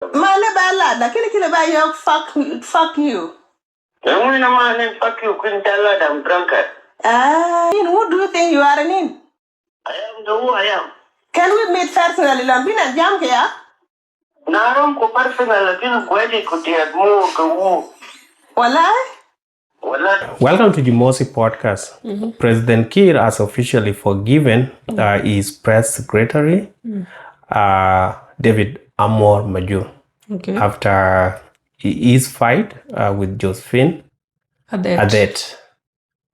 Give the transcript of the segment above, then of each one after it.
Male bala, lakini kile ba yo fuck you. When a man fuck you, couldn't tell her I'm drunkard. Who do you think you are in? I am the who I am. Can we meet personally? Lambina jam here. Naram ko personal, lakini kweli kutia Amuor. Welcome to Jimosi podcast. President Kiir has officially forgiven his press secretary, David Amuor Majur, after his fight with Josephine Adhet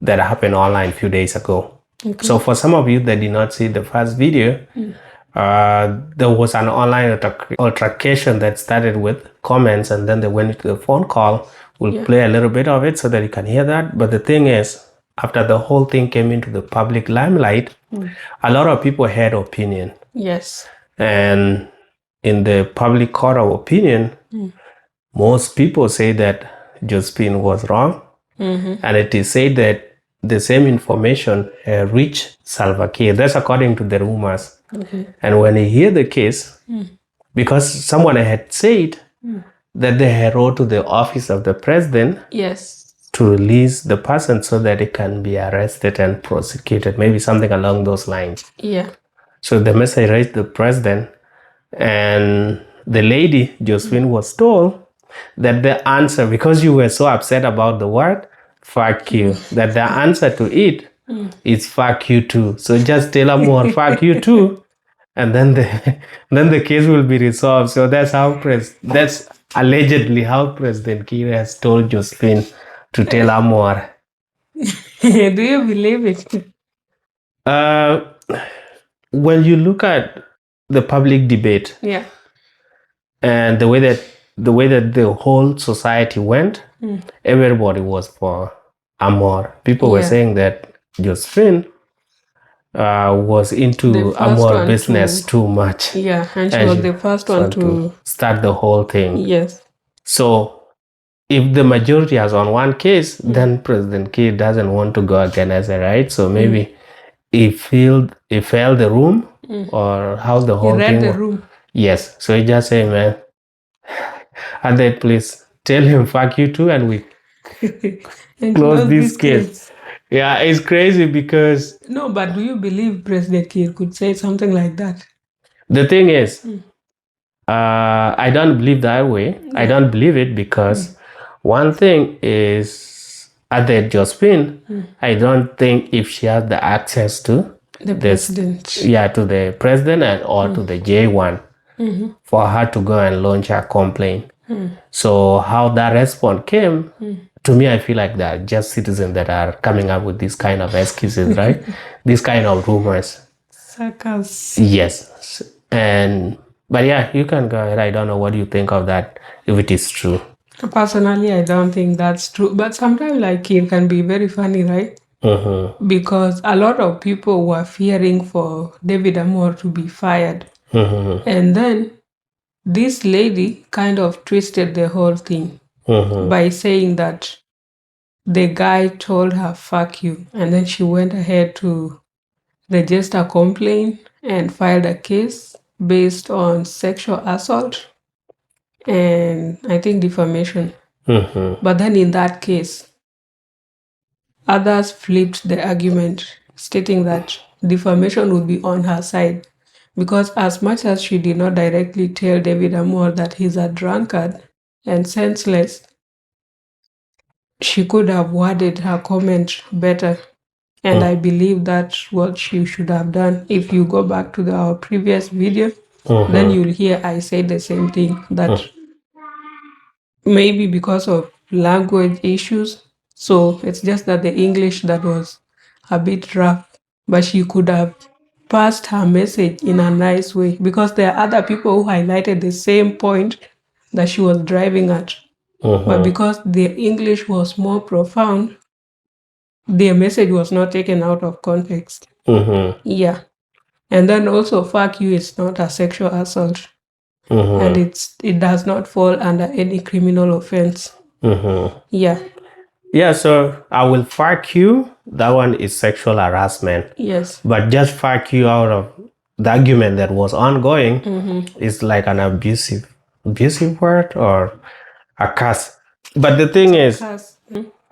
that happened online a few days ago. So for some of you that did not see the first video, there was an online altercation that started with comments and then they went into the phone call. We'll play a little bit of it so that you can hear that. But the thing is, after the whole thing came into the public limelight, a lot of people had opinion. Yes. And in the public court of opinion, most people say that Josephine was wrong. And it is said that the same information reached Salva Kiir. That's according to the rumors. And when he heard the case, because someone had said that they had wrote to the office of the president to release the person so that it can be arrested and prosecuted, maybe something along those lines. So the message reached the president, and the lady, Josephine, was told that the answer, because you were so upset about the word, fuck you, that the answer to it is fuck you too. So just tell Amuor, fuck you too, and then the case will be resolved. So that's how that's allegedly how President Kiir has told Josephine to tell Amuor. Do you believe it? When you look at the public debate, and the way that the whole society went, everybody was for Amuor. People were saying that Josephine was into Amuor business too much. And she was the first one to start the whole thing. So if the majority is on one case, then President Kiir doesn't want to go against it, right? So maybe he filled the room, or how the whole thing. He read the room. Yes. So he just say, man, and then please tell him fuck you too, and we close this case. Yeah, it's crazy because... No, but do you believe President Kiir could say something like that? The thing is, I don't believe that way. I don't believe it because one thing is, at the Josephine, I don't think if she has the access to the president. To the president and or to the J1 for her to go and launch her complaint. So how that response came, to me, I feel like they're just citizens that are coming up with this kind of excuses, right? This kind of rumors. Circus. Yes. But yeah, you can go ahead. I don't know what you think of that, if it is true. Personally, I don't think that's true. But sometimes it can be very funny, right? Because a lot of people were fearing for David Amuor to be fired. And then this lady kind of twisted the whole thing by saying that the guy told her, fuck you. And then she went ahead to register a complaint and filed a case based on sexual assault and I think defamation. But then in that case, others flipped the argument, stating that defamation would be on her side. Because as much as she did not directly tell David Amuor that he's a drunkard and senseless, she could have worded her comment better. And I believe that's what she should have done. If you go back to our previous video, then you'll hear I say the same thing, that maybe because of language issues, so it's just that the English that was a bit rough, but she could have passed her message in a nice way, because there are other people who highlighted the same point that she was driving at. But because the English was more profound, their message was not taken out of context. And then also, fuck you is not a sexual assault. And it does not fall under any criminal offense. So I will fuck you. That one is sexual harassment. But just fuck you out of the argument that was ongoing is like an abusive abusive word or a curse. But the thing is,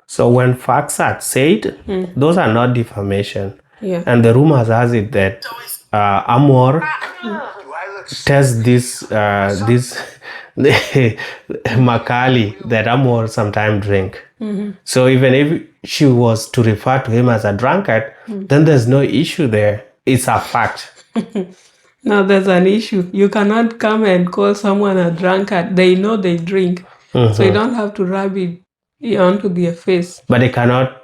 so when facts are said, those are not defamation. Yeah. And the rumors has it that Amuor tests this Makali that Amuor sometimes drink. So even if she was to refer to him as a drunkard, then there's no issue there. It's a fact. Now there's an issue. You cannot come and call someone a drunkard. They know they drink. So you don't have to rub it onto their face. But it cannot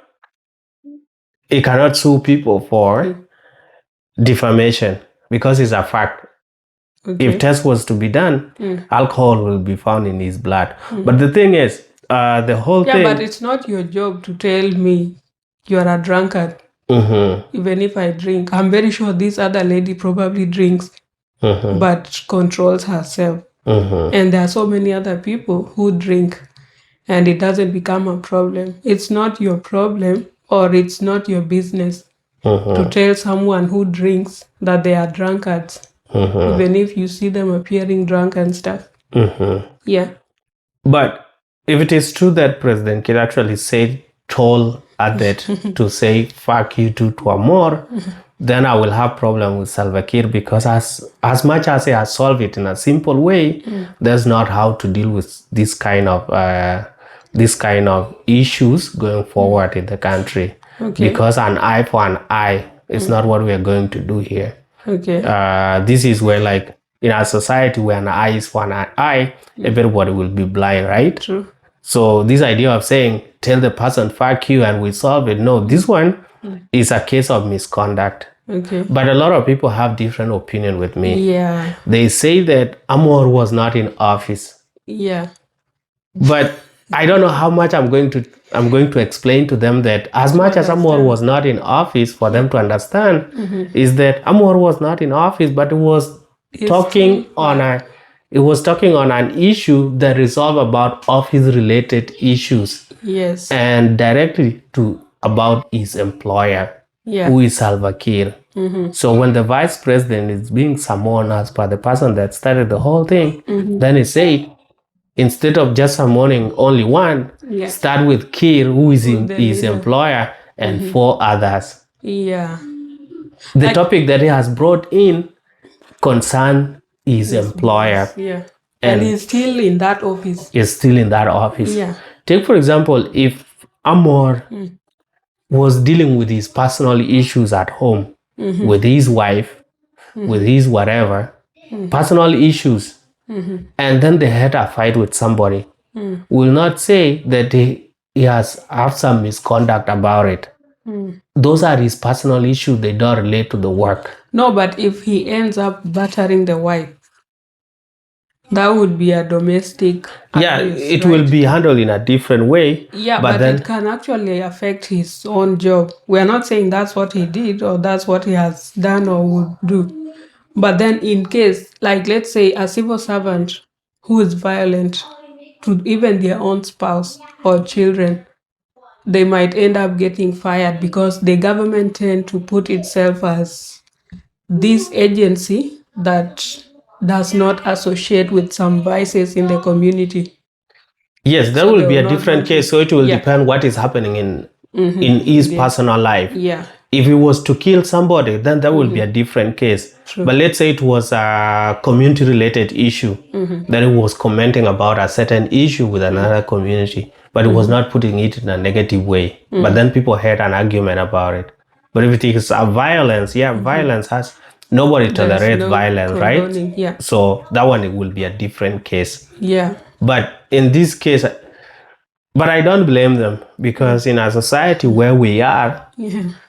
sue people for defamation because it's a fact. Okay. If test was to be done, alcohol will be found in his blood. But the thing is, the whole thing... Yeah, but it's not your job to tell me you're a drunkard. Even if I drink. I'm very sure this other lady probably drinks, but controls herself. And there are so many other people who drink, and it doesn't become a problem. It's not your problem, or it's not your business to tell someone who drinks that they are drunkards. Even if you see them appearing drunk and stuff. Yeah. But if it is true that President Kiir actually told Adhet to say fuck you to Amuor, then I will have problem with Salva Kiir, because as much as he has solved it in a simple way, there's not how to deal with this kind of issues going forward in the country. Because an eye for an eye is not what we are going to do here. This is where, like, in our society where an eye is for an eye, everybody will be blind, right? True. So this idea of saying, tell the person, fuck you, and we solve it. No, this one is a case of misconduct. But a lot of people have different opinion with me. Yeah. They say that Amuor was not in office. Yeah. But I don't know how much I'm going to explain to them that as much as Amuor was not in office, for them to understand is that Amuor was not in office, but it was talking on an issue that resolved about office-related issues. Yes. And directly about his employer, who is Salva Kiir. So when the vice president is being summoned as per the person that started the whole thing, then he said, instead of just summoning only one, start with Kiir, who is his employer, and 4 others. Yeah. The topic that he has brought in concern his employer. Yeah. And he's still in that office. Yeah. Take, for example, if Amuor was dealing with his personal issues at home, with his wife, with his whatever, personal issues, and then they had a fight with somebody, will not say that he has have some misconduct about it. Those are his personal issues. They don't relate to the work. No, but if he ends up battering the wife, that would be a domestic abuse, it will be handled in a different way. Yeah, but then it can actually affect his own job. We're not saying that's what he did or that's what he has done or would do. But then in case, like, let's say a civil servant who is violent to even their own spouse or children, they might end up getting fired because the government tend to put itself as this agency that does not associate with some vices in the community. Yes, there will be a different case. So it will depend what is happening in his personal life. Yeah. If he was to kill somebody, then that will be a different case. True. But let's say it was a community-related issue, that he was commenting about a certain issue with another community, but he was not putting it in a negative way. But then people had an argument about it. But if it is a violence, violence has... Nobody tolerates violence, right? Yeah. So that one, it will be a different case. Yeah. But in this case, but I don't blame them, because in a society where we are,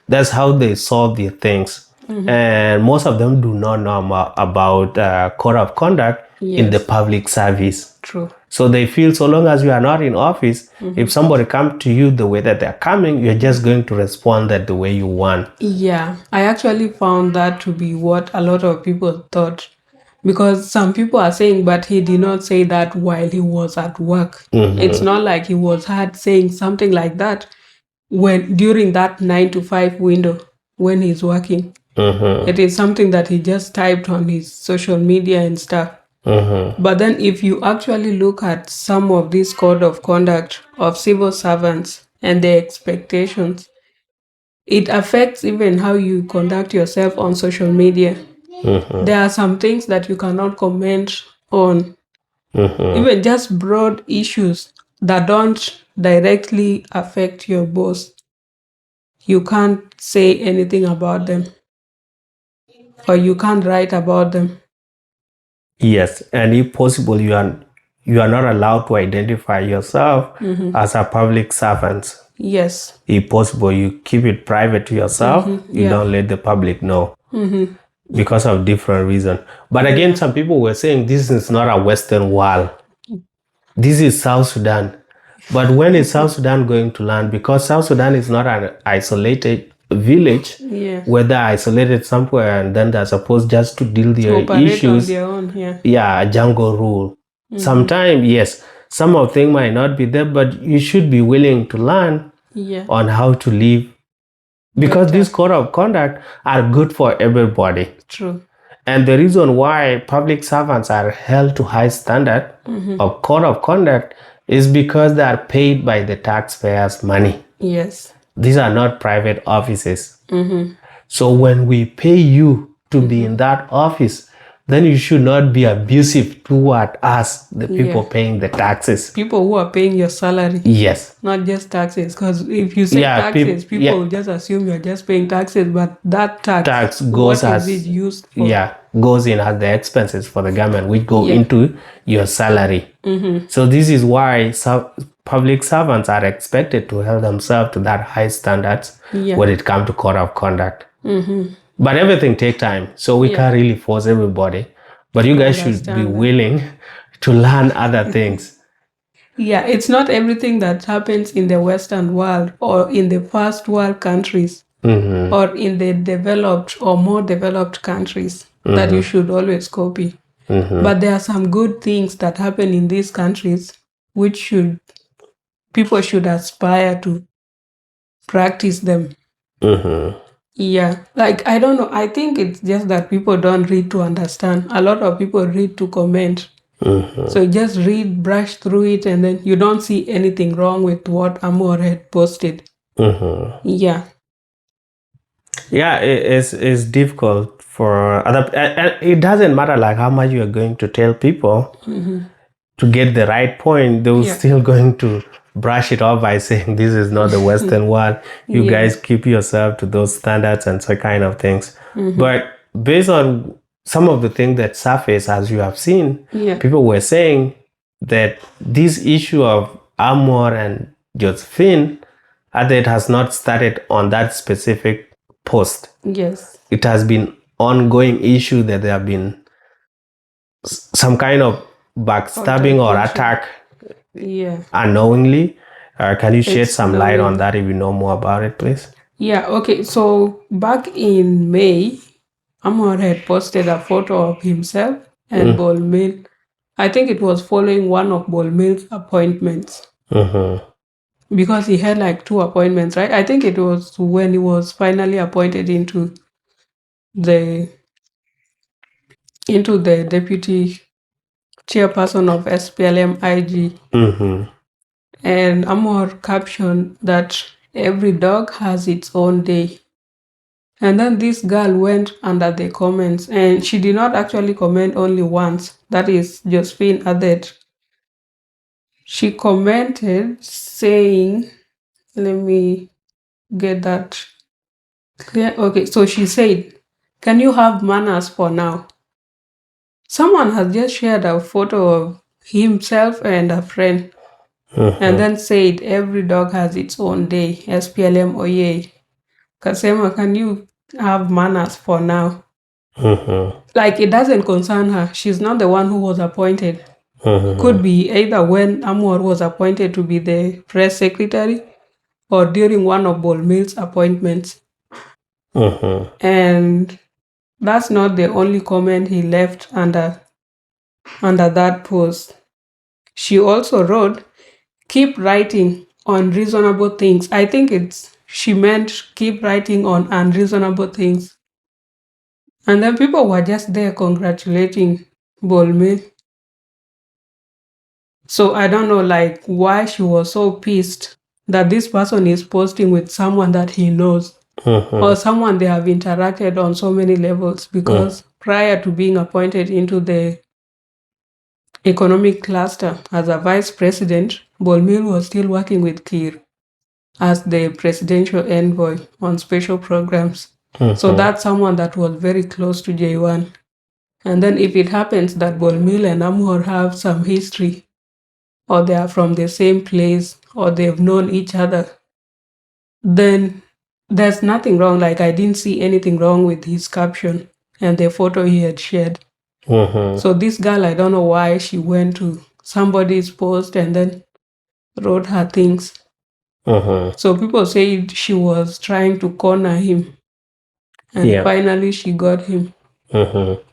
that's how they solve these things. And most of them do not know about code of conduct in the public service. True. So they feel so long as you are not in office, if somebody comes to you the way that they're coming, you're just going to respond that the way you want. Yeah, I actually found that to be what a lot of people thought. Because some people are saying, but he did not say that while he was at work. It's not like he was heard saying something like that during that 9 to 5 window when he's working. It is something that he just typed on his social media and stuff. But then if you actually look at some of these code of conduct of civil servants and their expectations, it affects even how you conduct yourself on social media. There are some things that you cannot comment on, even just broad issues that don't directly affect your boss. You can't say anything about them, or you can't write about them. Yes, and if possible, you are not allowed to identify yourself as a public servant. Yes. If possible, you keep it private to yourself. You don't let the public know because of different reasons. But again, some people were saying this is not a Western wall. This is South Sudan. But when is South Sudan going to land? Because South Sudan is not an isolated village where they're isolated somewhere and then they're supposed just to deal their issues. On their own, a jungle rule. Sometimes, yes, some of things might not be there, but you should be willing to learn on how to live. Because these code of conduct are good for everybody. True. And the reason why public servants are held to high standard of code of conduct is because they are paid by the taxpayers' money. Yes. These are not private offices. So when we pay you to be in that office, then you should not be abusive toward us, the people paying the taxes. People who are paying your salary. Yes. Not just taxes. Because if you say taxes, people will just assume you're just paying taxes, but that tax goes what is it used for? Goes in as the expenses for the government, which go into your salary. So this is why public servants are expected to hold themselves to that high standards when it comes to code of conduct. But everything takes time, so we can't really force everybody. But you guys should be willing to learn other things. Yeah, it's not everything that happens in the Western world or in the first world countries or in the developed or more developed countries that you should always copy. But there are some good things that happen in these countries which people should aspire to practice them. Yeah, like I don't know. I think it's just that people don't read to understand. A lot of people read to comment. So just read, brush through it, and then you don't see anything wrong with what Amuor had posted. Yeah. Yeah, it's difficult for other. And it doesn't matter like how much you are going to tell people to get the right point. They're still going to brush it off by saying this is not the Western world. You guys keep yourself to those standards and so kind of things. But based on some of the things that surface, as you have seen, people were saying that this issue of Amuor and Josephine Adhet has not started on that specific post. Yes. It has been ongoing issue that there have been some kind of backstabbing or attack unknowingly. Can you shed some light on that if you know more about it, please? Yeah, okay. So back in May, Amuor had posted a photo of himself and Bolmil. I think it was following one of Bolmil's appointments. Because he had like 2 appointments, right? I think it was when he was finally appointed into the deputy chairperson of SPLM IG. And Amuor captioned that every dog has its own day. And then this girl went under the comments, and she did not actually comment only once. That is Josephine Adhet. She commented saying, let me get that clear. Okay, so she said, "Can you have manners for now?" Someone has just shared a photo of himself and a friend, and then said, "Every dog has its own day. SPLM Oye. Kasema, can you have manners for now?" Like, it doesn't concern her. She's not the one who was appointed. Could be either when Amuor was appointed to be the press secretary or during one of Bolmil's appointments. And that's not the only comment he left under that post. She also wrote, "Keep writing on reasonable things." I think she meant keep writing on unreasonable things. And then people were just there congratulating Bolmil. So I don't know, like, why she was so pissed that this person is posting with someone that he knows or someone they have interacted on so many levels, because prior to being appointed into the economic cluster as a vice president, Bolmil was still working with Kiir as the presidential envoy on special programs. So that's someone that was very close to J1. And then if it happens that Bolmil and Amuor have some history, or they are from the same place, or they've known each other, then there's nothing wrong. Like, I didn't see anything wrong with his caption and the photo he had shared. So this girl, I don't know why she went to somebody's post and then wrote her things. So people say she was trying to corner him, and finally she got him.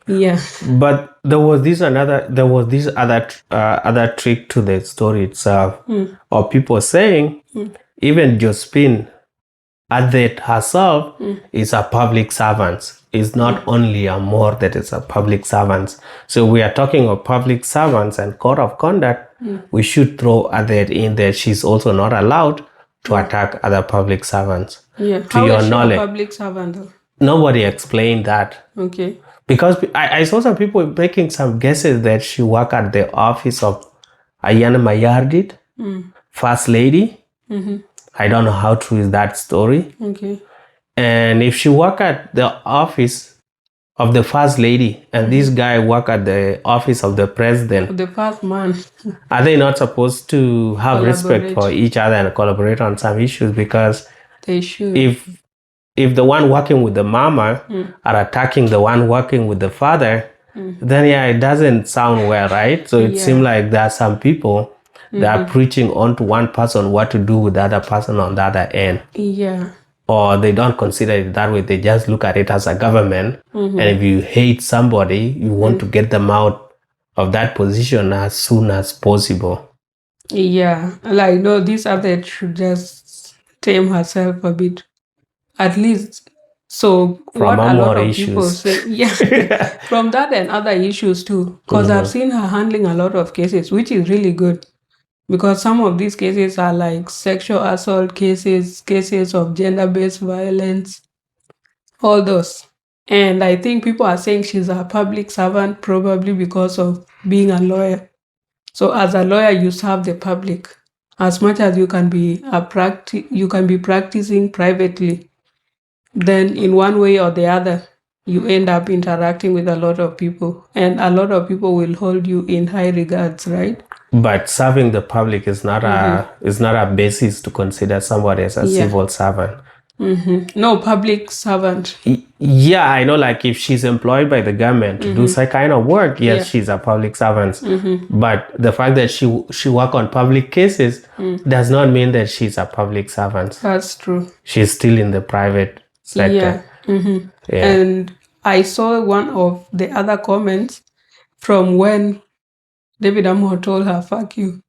Yeah. But there was this other trick to the story itself, or people saying even Josephine Adhet herself is a public servant. It's not only Amuor that is a public servant. So we are talking of public servants and code of conduct. We should throw Adhet in there. She's also not allowed to attack other public servants. Yeah. To How your is she knowledge, a public servant though? Nobody explained that. Okay. Because I saw some people making some guesses that she worked at the office of Ayana Mayardit, First Lady. I don't know how true is that story. Okay. And if she worked at the office of the First Lady and this guy worked at the office of the President, The first man. are they not supposed to have respect Collaborate. for each other and collaborate on some issues? Because They should. if the one working with the mama are attacking the one working with the father, then it doesn't sound well, right? So it seems like there are some people that are preaching onto one person what to do with the other person on the other end. Yeah. Or they don't consider it that way. They just look at it as a government. And if you hate somebody, you want to get them out of that position as soon as possible. Yeah. Like, no, this other should just tame herself a bit. At least. So From what a lot Amuor of people issues. say, from that and other issues too, because I've seen her handling a lot of cases, which is really good, because some of these cases are like sexual assault cases, cases of gender-based violence, all those. And I think people are saying she's a public servant probably because of being a lawyer. So as a lawyer, you serve the public. As much as you can be practicing privately, then in one way or the other, you end up interacting with a lot of people, and a lot of people will hold you in high regards, right? But serving the public is not a basis to consider somebody as a civil servant. No, public servant. Yeah, I know, like if she's employed by the government to do some kind of work, yes, she's a public servant. But the fact that she work on public cases does not mean that she's a public servant. That's true. She's still in the private sector. Yeah. And I saw one of the other comments from when David Amuor told her, "Fuck you."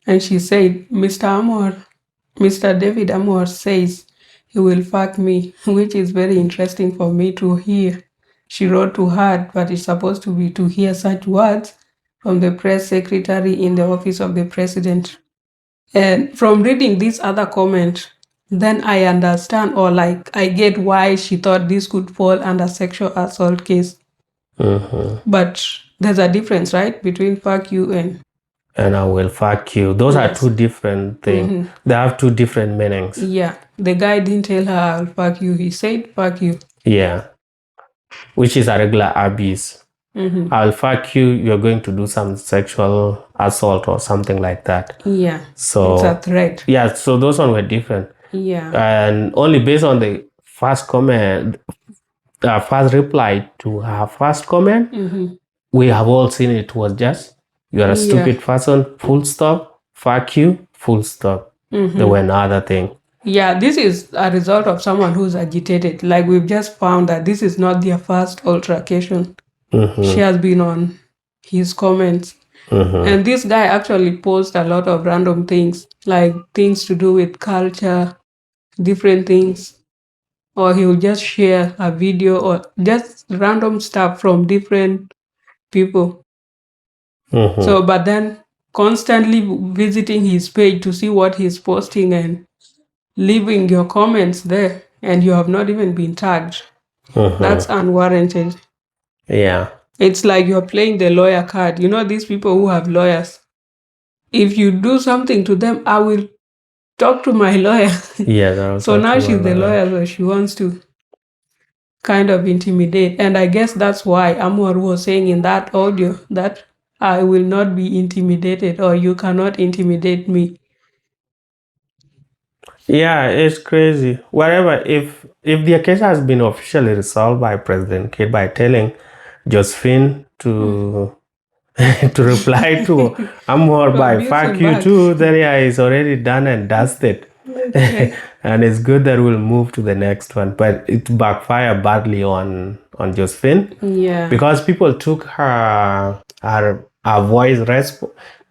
And she said, Mr. David Amuor says he will fuck me, which is very interesting for me to hear. She wrote to her, but it's supposed to be to hear such words from the press secretary in the office of the president. And from reading this other comment, then I understand, or like I get why she thought this could fall under sexual assault case. But there's a difference, right, between fuck you and I will fuck you. Those are two different things. They have two different meanings. Yeah. The guy didn't tell her I'll fuck you. He said fuck you. Yeah. Which is a regular abuse. I'll fuck you, you're going to do some sexual assault or something like that. Yeah. So it's a threat. Yeah, so those ones were different. Yeah. And only based on the first comment, first reply to her first comment, we have all seen it was just, you're a stupid person, full stop, fuck you, full stop. There were no other thing. Yeah, this is a result of someone who's agitated. Like, we've just found that this is not their first altercation. She has been on his comments. And this guy actually posts a lot of random things, like things to do with culture, different things. Or he'll just share a video or just random stuff from different people. So, but then constantly visiting his page to see what he's posting and leaving your comments there, and you have not even been tagged. That's unwarranted. Yeah. It's like you're playing the lawyer card. You know, these people who have lawyers. If you do something to them, I will talk to my lawyer. Yeah. So now she's the lawyer, so she wants to kind of intimidate. And I guess that's why Amuor was saying in that audio that I will not be intimidated, or you cannot intimidate me. Yeah, it's crazy. Whatever, if the case has been officially resolved by President Kiir by telling Josephine to to reply to Amuor by fuck you too, then yeah, it's already done and dusted. Okay. And it's good that we'll move to the next one, but it backfired badly on Josephine. Yeah. Because people took her voice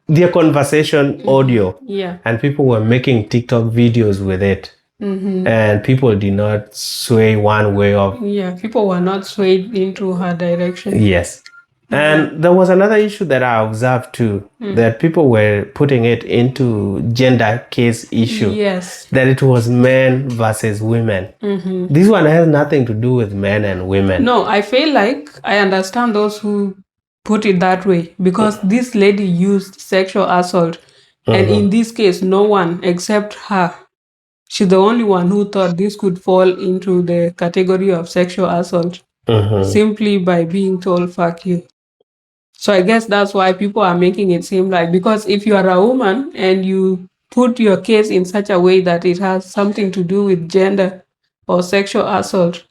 their conversation audio, and people were making TikTok videos with it. And people did not sway one way or... Yeah, people were not swayed into her direction. Yes. And there was another issue that I observed too, that people were putting it into gender case issue. Yes. That it was men versus women. This one has nothing to do with men and women. No, I feel like I understand those who put it that way, because this lady used sexual assault. And in this case, no one except her. She's the only one who thought this could fall into the category of sexual assault simply by being told, fuck you. So I guess that's why people are making it seem like, because if you are a woman and you put your case in such a way that it has something to do with gender or sexual assault,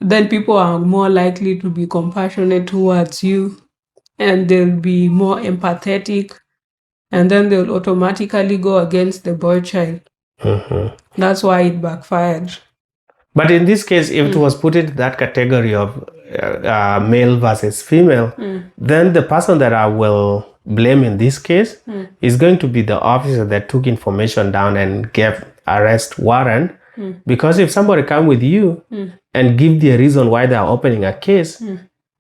then people are more likely to be compassionate towards you, and they'll be more empathetic, and then they'll automatically go against the boy child. That's why it backfired. But in this case, if it was put in that category of male versus female, then the person that I will blame in this case is going to be the officer that took information down and gave arrest warrant. Because if somebody come with you and give the reason why they are opening a case,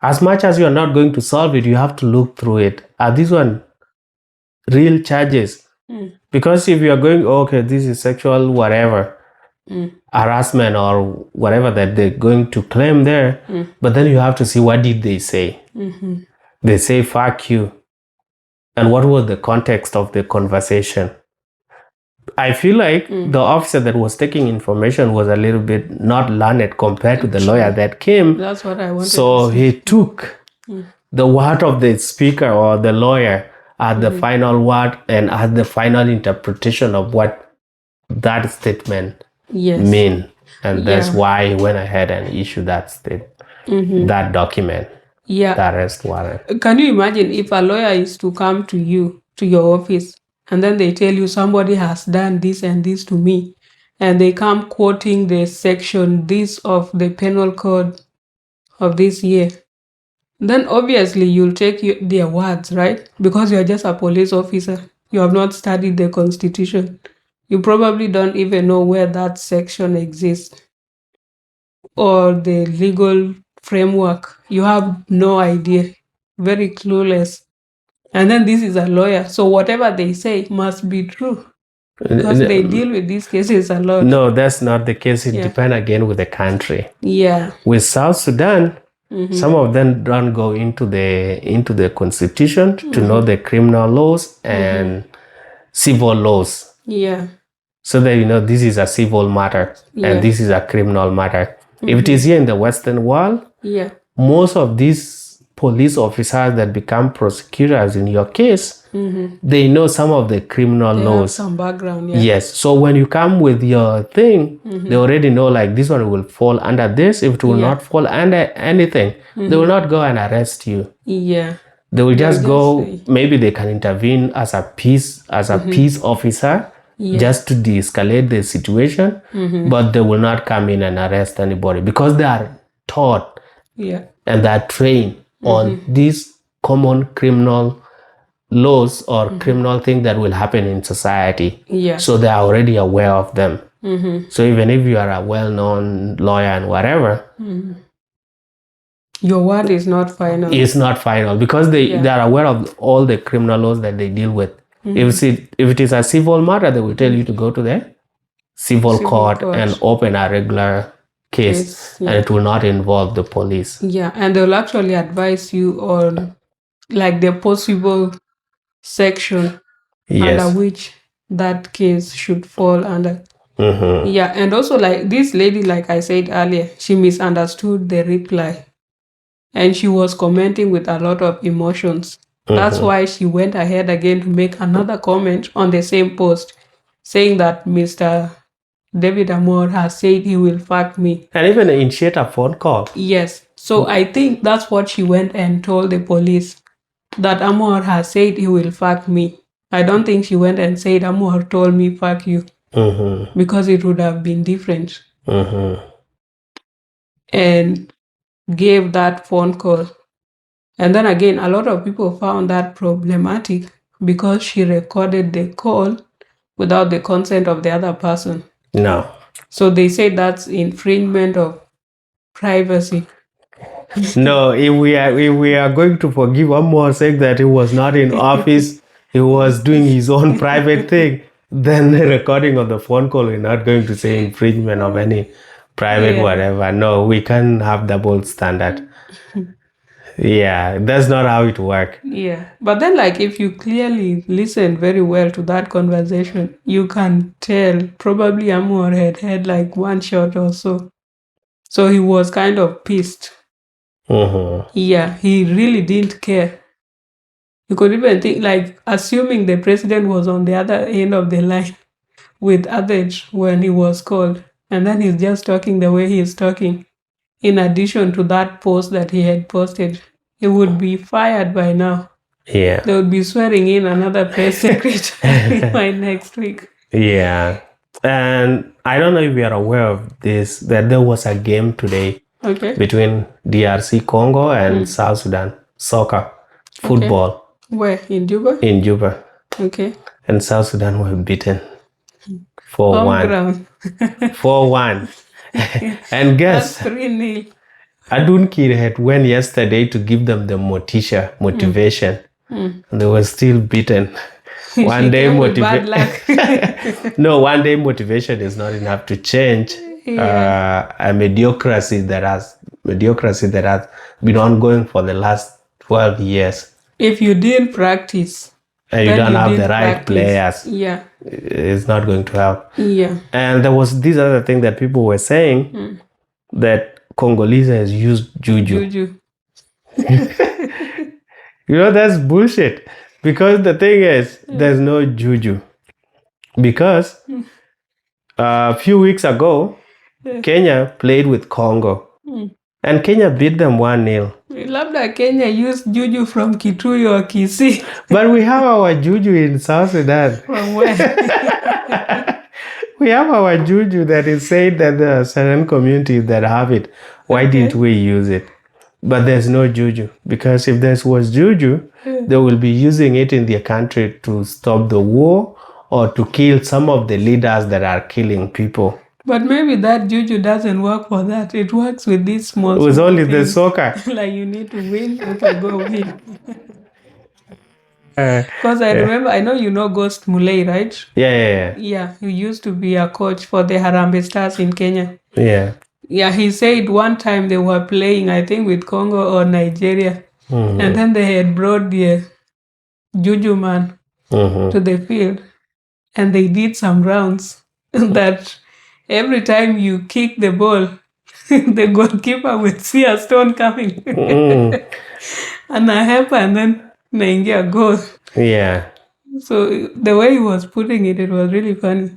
as much as you are not going to solve it, you have to look through it. Are these one real charges? Because if you are going, okay, this is sexual whatever, harassment or whatever that they're going to claim there, but then you have to see what did they say. They say fuck you, and what was the context of the conversation. I feel like the officer that was taking information was a little bit not learned compared to the lawyer that came. That's what I wanted so to say. He took the word of the speaker or the lawyer as the final word and as the final interpretation of what that statement mean, and that's why he went ahead and issued that that document, the arrest warrant. Can you imagine if a lawyer is to come to you, to your office, and then they tell you somebody has done this and this to me, and they come quoting the section this of the Penal Code of this year, then obviously you'll take their words, right? Because you're just a police officer. You have not studied the Constitution. You probably don't even know where that section exists or the legal framework. You have no idea. Very clueless. And then this is a lawyer. So whatever they say must be true. Because they deal with these cases a lot. No, that's not the case. It depends again with the country. Yeah. With South Sudan, some of them don't go into the Constitution to know the criminal laws and civil laws. Yeah. So that this is a civil matter and this is a criminal matter. If it is here in the Western world, most of these police officers that become prosecutors in your case, they know some of the criminal laws. Have some background, Yes. So when you come with your thing, they already know like this one will fall under this. If it will not fall under anything, they will not go and arrest you. Yeah. They will just go, maybe they can intervene as a peace officer just to de-escalate the situation, but they will not come in and arrest anybody because they are taught and they are trained on these common criminal laws or criminal things that will happen in society. So they are already aware of them. So even if you are a well-known lawyer and whatever, Your word is not final. It's not final because they are aware of all the criminal laws that they deal with. If it is a civil matter, they will tell you to go to the civil court and open a regular case, and it will not involve the police. Yeah, and they'll actually advise you on like the possible section under which that case should fall under. Yeah, and also like this lady, like I said earlier, she misunderstood the reply and she was commenting with a lot of emotions. That's why she went ahead again to make another comment on the same post saying that Mr. David Amuor has said he will fuck me. And even initiate a phone call. Yes. So I think that's what she went and told the police, that Amuor has said he will fuck me. I don't think she went and said Amuor told me fuck you. Because it would have been different. And gave that phone call. And then again, a lot of people found that problematic because she recorded the call without the consent of the other person. No. So they said that's infringement of privacy. No, if we are going to forgive Amuor saying that he was not in office, he was doing his own private thing, then the recording of the phone call, we're not going to say infringement of any private whatever. No, we can't have double standard. Yeah, that's not how it works. Yeah, but then like if you clearly listen very well to that conversation, you can tell probably Amuor had like one shot or so. So he was kind of pissed. Yeah, he really didn't care. You could even think like assuming the president was on the other end of the line with Adhet when he was called, and then he's just talking the way he's talking. In addition to that post that he had posted, he would be fired by now. Yeah. They would be swearing in another press secretary by next week. Yeah. And I don't know if you are aware of this, that there was a game today between DRC Congo and South Sudan. Soccer. Football. Where? In Juba? In Juba. Okay. And South Sudan were beaten 4-1. 4-1. And guess, that's 3-0. Kiir had went yesterday to give them the motivation. And they were still beaten. One day motivation. No, one day motivation is not enough to change a mediocrity that has been ongoing for the last 12 years. If you didn't practice and you don't have the right players, it's not going to help. Yeah. And there was this other thing that people were saying that Congolese has used juju. You know, that's bullshit. Because the thing is, there's no juju. Because a few weeks ago, Kenya played with Congo. And Kenya beat them 1-0. We love that Kenya used juju from Kitui or Kisii. But we have our juju in South Sudan. From where? We have our juju that is saying that there are certain communities that have it. Why didn't we use it? But there's no juju. Because if there was juju, they will be using it in their country to stop the war or to kill some of the leaders that are killing people. But maybe that juju doesn't work for that. It works with these small. It was only the soccer. Like you need to win, okay, go win. Because I remember, I know you know Ghost Mulei, right? Yeah. Yeah, he used to be a coach for the Harambee Stars in Kenya. Yeah. Yeah, he said one time they were playing, I think with Congo or Nigeria. And then they had brought the juju man to the field. And they did some rounds that every time you kick the ball, the goalkeeper would see a stone coming. And I help and then naingia goal. Yeah. So the way he was putting it, it was really funny.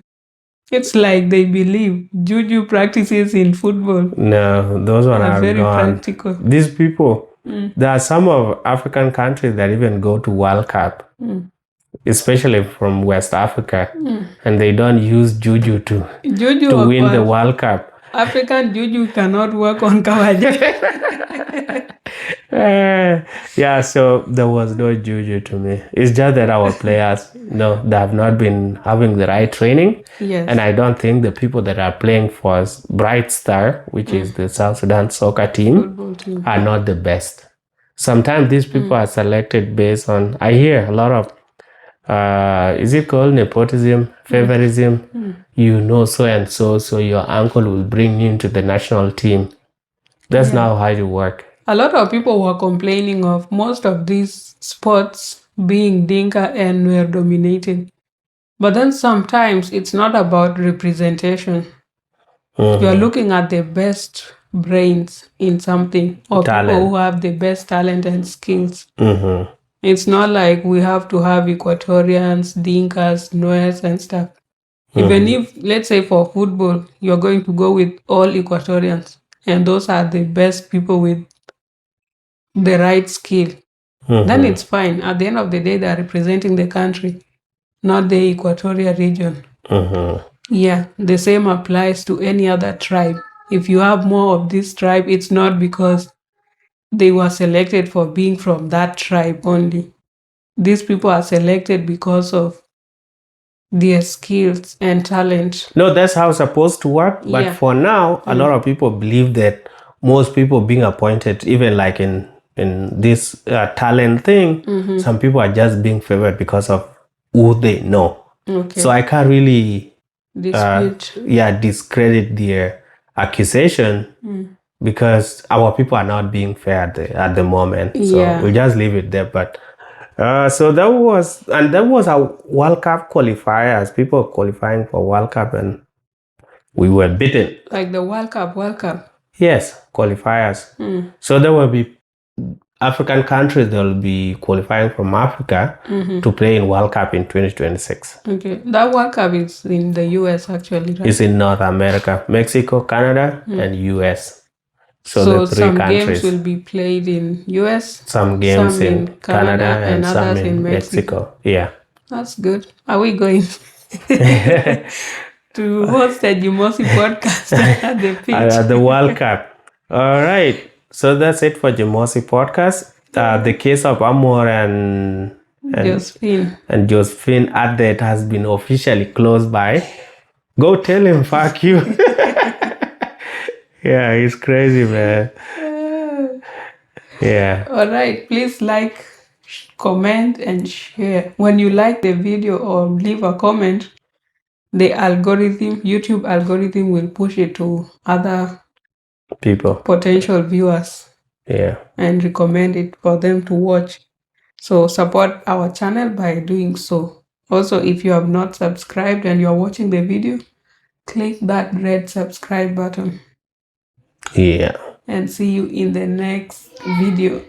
It's like they believe juju practices in football. No, those ones are very gone. practical. These people, there are some of African countries that even go to World Cup, especially from West Africa, and they don't use juju to win the World Cup. African juju cannot work on Kawaja. Yeah, so there was no juju to me. It's just that our players, no, they have not been having the right training. Yes. And I don't think the people that are playing for Bright Star, which is the South Sudan soccer Football team. are not the best. Sometimes these people are selected based on, I hear a lot of, is it called nepotism, favoritism? You know so and so, so your uncle will bring you into the national team. That's not how it works. A lot of people were complaining of most of these sports being Dinka and were dominated. But then sometimes it's not about representation. You're looking at the best brains in something or people who have the best talent and skills. It's not like we have to have Equatorians, Dinkas, Nuers and stuff. Even if, let's say for football, you're going to go with all Equatorians and those are the best people with the right skill, then it's fine. At the end of the day, they're representing the country, not the Equatorial region. Yeah, the same applies to any other tribe. If you have more of this tribe, it's not because they were selected for being from that tribe only. These people are selected because of their skills and talent. No, that's how it's supposed to work. But for now, a lot of people believe that most people being appointed, even like in this talent thing, some people are just being favored because of who they know. Okay. So I can't really dispute. Discredit their accusation because our people are not being fair at the moment. So we'll just leave it there. But so that was our World Cup qualifiers. People qualifying for World Cup and we were beaten. Like the World Cup. Yes, qualifiers. So there will be African countries that will be qualifying from Africa to play in World Cup in 2026. Okay, that World Cup is in the US actually, right? It's in North America, Mexico, Canada, and US. So the three some countries. Games will be played in US, some games in Canada, and some others in Mexico. Yeah. That's good. Are we going to host a Jimosi podcast at the pitch? At the World Cup. All right. So that's it for Jimosi podcast. The case of Amuor and Josephine Adhet has been officially closed by. Go tell him, fuck you. Yeah, he's crazy, man. Yeah. All right. Please like, comment, and share. When you like the video or leave a comment, the YouTube algorithm will push it to other people, potential viewers. Yeah. And recommend it for them to watch. So support our channel by doing so. Also, if you have not subscribed and you're watching the video, click that red subscribe button. Yeah. And see you in the next video.